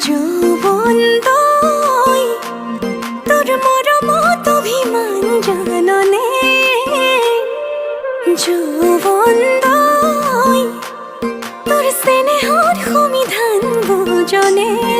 যৌবন তই তোর মরমত অভিমান জাননে, যৌবন তই তোর স্নেহর সমিধান বুজনে।